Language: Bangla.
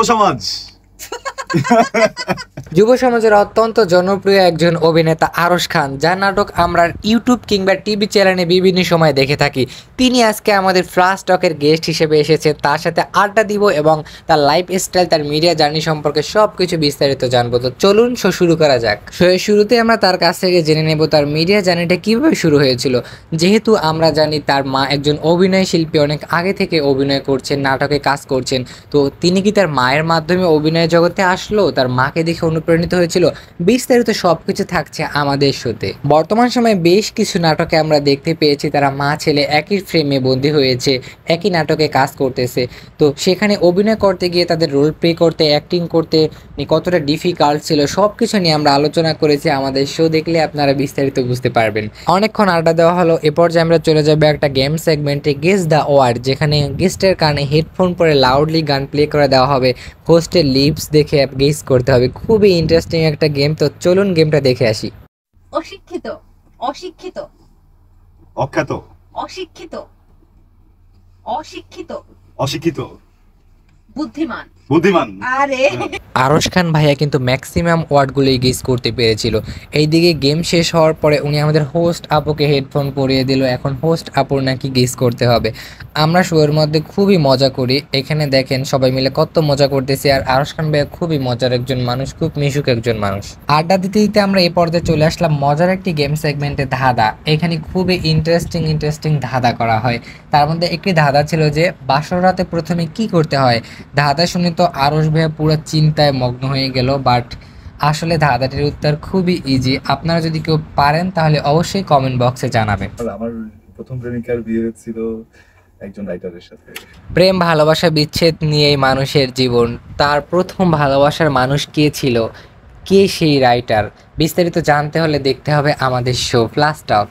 সমাজ। যুব সমাজের অত্যন্ত জনপ্রিয় একজন অভিনেতা আরশ খান, যার নাটক আমরা ইউটিউব কিংবা টিভি চ্যানেলে বিভিন্ন সময় দেখে থাকি। তিনি আজকে আমাদের ফ্লাশ টকের গেস্ট হিসেবে এসেছে। তার সাথে আড্ডা দিব এবং তার লাইফ স্টাইল, তার মিডিয়া জার্নি সম্পর্কে সবকিছু বিস্তারিত জানবো। তো চলুন শুরু করা যাক। শুরুতে আমরা তার কাছ থেকে জেনে নেব তার মিডিয়া জার্নিটা কিভাবে শুরু হয়েছিল। যেহেতু আমরা জানি তার মা একজন অভিনয় শিল্পী, অনেক আগে থেকে অভিনয় করছেন, নাটকে কাজ করছেন। তো তিনি কি তার মায়ের মাধ্যমে অভিনয় জগতে আসলো, তার মাকে দেখে অনুপ্রাণিত হয়েছিল? বিস্তারিত সবকিছু থাকছে আমাদের শোতে। বর্তমান সময়ে বেশ কিছু নাটকে আমরা দেখতে পেয়েছি তারা মা ছেলে একই ফ্রেমে বন্দী হয়েছে, একই নাটকে কাজ করতেছে। তো সেখানে অভিনয় করতে গিয়ে তাদের রোল প্লে করতে, অ্যাক্টিং করতে কতটা ডিফিকাল্ট ছিল, সবকিছু নিয়ে আমরা আলোচনা করেছি। আমাদের শো দেখলে আপনারা বিস্তারিত বুঝতে পারবেন। অনেকক্ষণ আড্ডা দেওয়া হলো, এ পর্যায়ে আমরা চলে যাবো একটা গেম সেগমেন্টে, গেস দ্য ওয়ার্ড, যেখানে গেস্টের কানে হেডফোন পরে লাউডলি গান প্লে করে দেওয়া হবে। হোস্টের লিপস দেখে গেস করতে হবে। খুবই ইন্টারেস্টিং একটা গেম। তো চলুন গেমটা দেখে আসি। অশিক্ষিত, অশিক্ষিত, অখ্যাত, অশিক্ষিত, অশিক্ষিত, অশিক্ষিত, বুদ্ধিমান। বুদ্ধিমান। আরে আরশ খান ভাইয়া কিন্তু ম্যাক্সিমাম ওয়ার্ডগুলোই গেস করতে পেরেছিল। এইদিকে গেম শেষ হওয়ার পরে উনি আমাদের হোস্ট আপুকে হেডফোন পরিয়ে দিল। এখন হোস্ট আপুর নাকি গেস করতে হবে। আমরা শোয়ের মধ্যে খুবই মজা করি। এখানে দেখেন সবাই মিলে কত মজা করতেছি। আর আরশ খান ভাইয়া খুবই মজার একজন মানুষ, খুব মিশুক একজন মানুষ। আড্ডা দিতে দিতে আমরা এই পর্যায়ে চলে আসলাম মজার একটি গেম সেগমেন্টে, ধাঁধা। এখানে খুবই ইন্টারেস্টিং ধাঁধা করা হয়। তার মধ্যে একটি ধাঁধা ছিল যে বাসর রাতে প্রথমে কি করতে হয়। ধাঁধা শুনে তো আরশ ভাইয়া পুরো চিন্তায় মগ্ন হয়ে গেল, বাট আসলে ধাঁধাটির উত্তর খুবই ইজি। আপনারা যদি কেউ পারেন তাহলে অবশ্যই কমেন্ট বক্সে জানাবেন। আমার প্রথম প্রেমিকার বিয়ে হয়েছিল একজন রাইটারের সাথে। প্রেম ভালোবাসা বিচ্ছেদ নিয়েই মানুষের জীবন। তার প্রথম ভালোবাসার মানুষ কে ছিল, কে সেই রাইটার? বিস্তারিত জানতে হলে দেখতে হবে আমাদের শো ফ্লাশ টক।